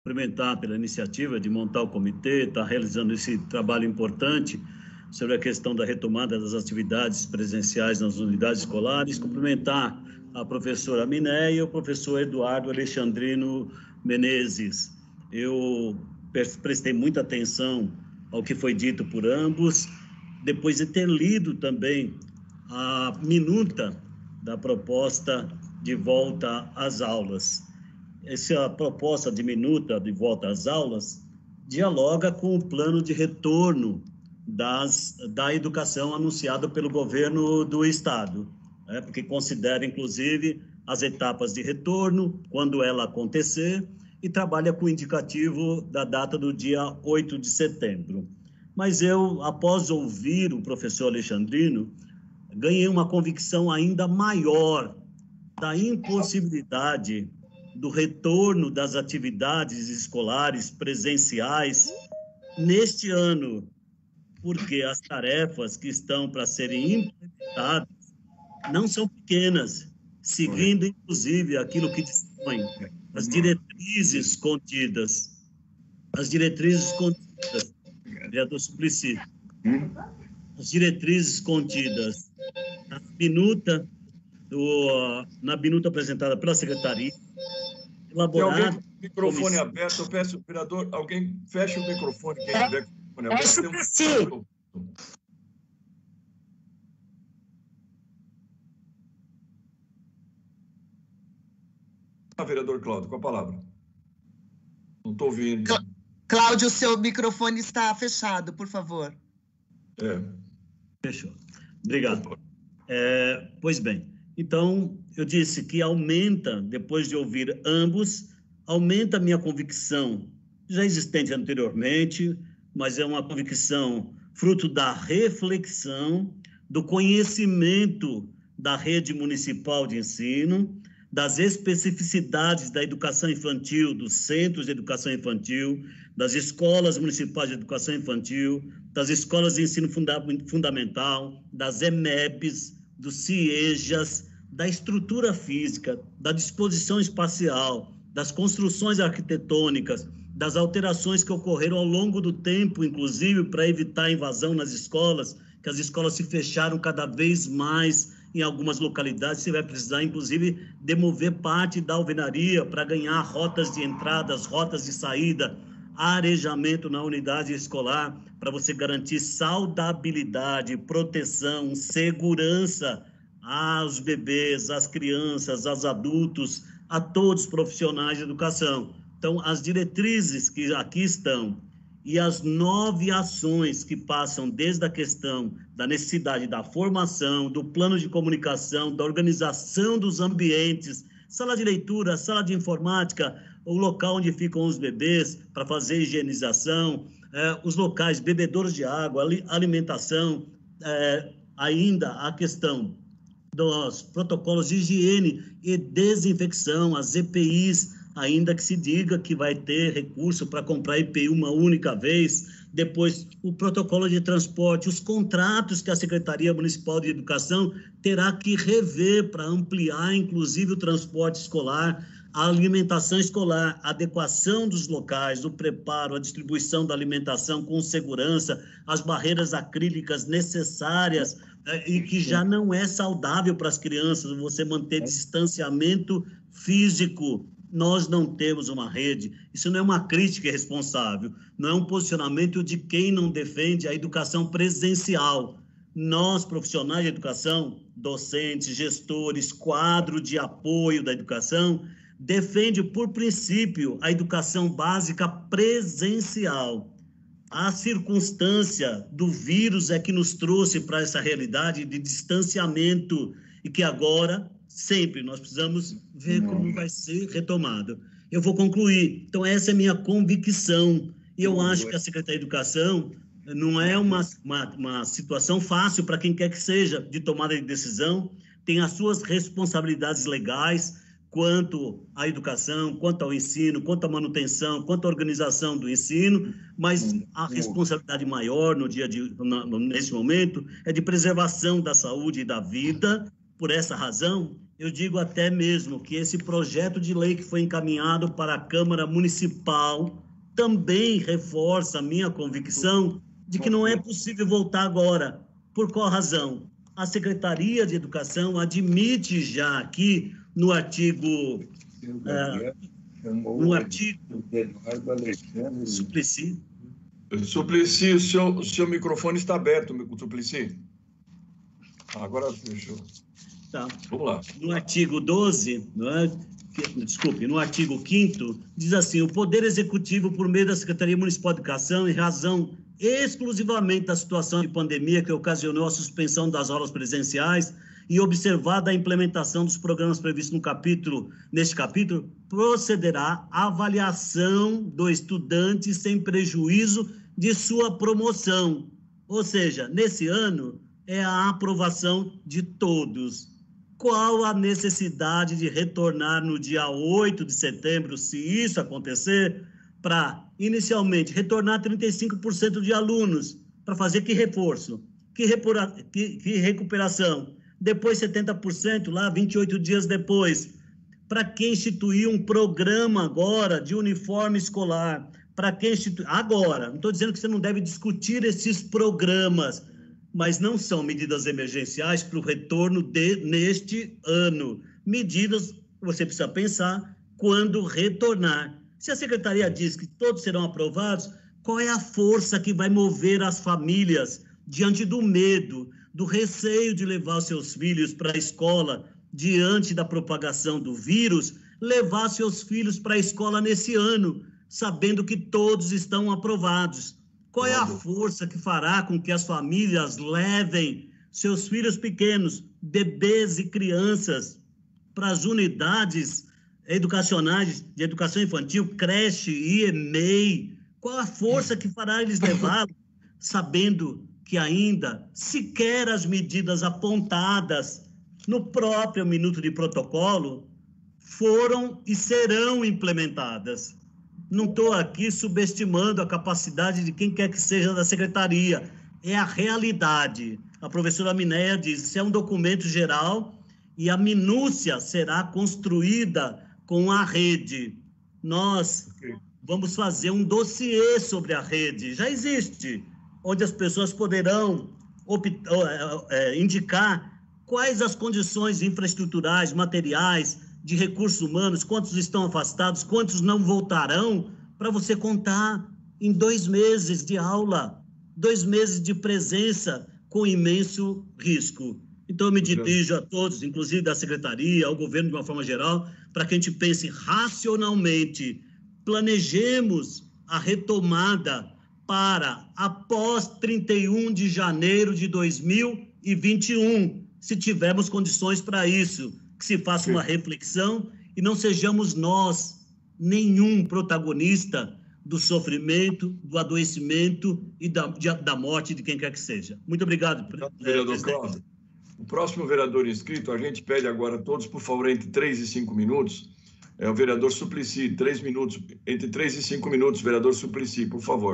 cumprimentar pela iniciativa de montar o comitê, está realizando esse trabalho importante sobre a questão da retomada das atividades presenciais nas unidades escolares, cumprimentar a professora Minéia e o professor Eduardo Alexandrino Menezes. Eu prestei muita atenção ao que foi dito por ambos, depois de ter lido também a minuta da proposta de volta às aulas. Essa proposta de minuta de volta às aulas dialoga com o plano de retorno da educação anunciado pelo governo do Estado, porque considera, inclusive, as etapas de retorno, quando ela acontecer, e trabalha com o indicativo da data do dia 8 de setembro. Mas eu, após ouvir o professor Alexandrino, ganhei uma convicção ainda maior da impossibilidade do retorno das atividades escolares presenciais neste ano, porque as tarefas que estão para serem implementadas não são pequenas, seguindo, inclusive, aquilo que dispõe as diretrizes contidas. As diretrizes contidas, vereador Suplicy, as diretrizes contidas na minuta apresentada pela Secretaria, elaborada... Tem alguém com o microfone aberto, eu peço, vereador, alguém feche o microfone, quem tiver com o microfone aberto. Suplicy. Vereador Cláudio, com a palavra. Não estou ouvindo. Cláudio, seu microfone está fechado, por favor. Fechou. Obrigado. Pois bem, então, eu disse que aumenta, depois de ouvir ambos, aumenta a minha convicção, já existente anteriormente, mas é uma convicção fruto da reflexão, do conhecimento da rede municipal de ensino, das especificidades da educação infantil, dos centros de educação infantil, das escolas municipais de educação infantil, das escolas de ensino fundamental, das EMEBs, dos CIEJAS, da estrutura física, da disposição espacial, das construções arquitetônicas, das alterações que ocorreram ao longo do tempo, inclusive para evitar a invasão nas escolas, que as escolas se fecharam cada vez mais em algumas localidades. Você vai precisar, inclusive, demover parte da alvenaria para ganhar rotas de entradas, rotas de saída, arejamento na unidade escolar, para você garantir saudabilidade, proteção, segurança aos bebês, às crianças, aos adultos, a todos os profissionais de educação. Então, as diretrizes que aqui estão e as 9 ações que passam desde a questão da necessidade da formação, do plano de comunicação, da organização dos ambientes, sala de leitura, sala de informática, o local onde ficam os bebês para fazer higienização, os locais, bebedouros de água, alimentação, ainda a questão dos protocolos de higiene e desinfecção, as EPIs, ainda que se diga que vai ter recurso para comprar EPI uma única vez, depois o protocolo de transporte, os contratos que a Secretaria Municipal de Educação terá que rever para ampliar, inclusive, o transporte escolar, a alimentação escolar, a adequação dos locais, o preparo, a distribuição da alimentação com segurança, as barreiras acrílicas necessárias e que já não é saudável para as crianças, você manter distanciamento físico. Nós não temos uma rede, isso não é uma crítica irresponsável, não é um posicionamento de quem não defende a educação presencial. Nós, profissionais de educação, docentes, gestores, quadro de apoio da educação, defende por princípio a educação básica presencial. A circunstância do vírus é que nos trouxe para essa realidade de distanciamento e que agora... sempre nós precisamos ver como vai ser retomado. Eu vou concluir. Então, essa é a minha convicção. E eu acho que a Secretaria de Educação não é uma situação fácil para quem quer que seja de tomada de decisão. Tem as suas responsabilidades legais quanto à educação, quanto ao ensino, quanto à manutenção, quanto à organização do ensino, mas a responsabilidade maior nesse momento é de preservação da saúde e da vida. Por essa razão, Eu digo até mesmo que esse projeto de lei que foi encaminhado para a Câmara Municipal também reforça a minha convicção de que não é possível voltar agora. Por qual razão? A Secretaria de Educação admite já aqui no artigo Suplicy. Suplicy, o seu microfone está aberto, Suplicy. Agora fechou. Tá. Vamos lá. No artigo 12, no artigo 5º, diz assim: o Poder Executivo, por meio da Secretaria Municipal de Educação, em razão exclusivamente da situação de pandemia que ocasionou a suspensão das aulas presenciais e observada a implementação dos programas previstos neste capítulo, procederá à avaliação do estudante sem prejuízo de sua promoção. Ou seja, nesse ano é a aprovação de todos. Qual a necessidade de retornar no dia 8 de setembro, se isso acontecer, para, inicialmente, retornar 35% de alunos, para fazer que reforço? Que recuperação? Depois 70%, lá 28 dias depois. Para que instituir um programa agora de uniforme escolar? Para que instituir? Agora, não estou dizendo que você não deve discutir esses programas, mas não são medidas emergenciais para o retorno neste ano. Medidas que você precisa pensar quando retornar. Se a Secretaria diz que todos serão aprovados, qual é a força que vai mover as famílias diante do medo, do receio de levar os seus filhos para a escola diante da propagação do vírus, levar seus filhos para a escola nesse ano, sabendo que todos estão aprovados? Qual é a força que fará com que as famílias levem seus filhos pequenos, bebês e crianças, para as unidades educacionais de educação infantil, creche, IEMEI? Qual a força que fará eles levá-lo, sabendo que ainda sequer as medidas apontadas no próprio minuto de protocolo foram e serão implementadas? Não estou aqui subestimando a capacidade de quem quer que seja da secretaria. É a realidade. A professora Minéia diz: isso é um documento geral e a minúcia será construída com a rede. Nós vamos fazer um dossiê sobre a rede. Já existe, onde as pessoas poderão indicar quais as condições infraestruturais, materiais, de recursos humanos, quantos estão afastados, quantos não voltarão, para você contar em 2 meses de aula, 2 meses de presença com imenso risco. Então, eu me dirijo a todos, inclusive da Secretaria, ao governo de uma forma geral, para que a gente pense racionalmente, planejemos a retomada para após 31 de janeiro de 2021, se tivermos condições para isso, que se faça uma reflexão e não sejamos nós nenhum protagonista do sofrimento, do adoecimento e da morte de quem quer que seja. Muito obrigado, vereador Cláudio. O próximo vereador inscrito, a gente pede agora a todos, por favor, entre 3 e 5 minutos, é o vereador Suplicy, 3 minutos, entre 3 e 5 minutos, vereador Suplicy, por favor.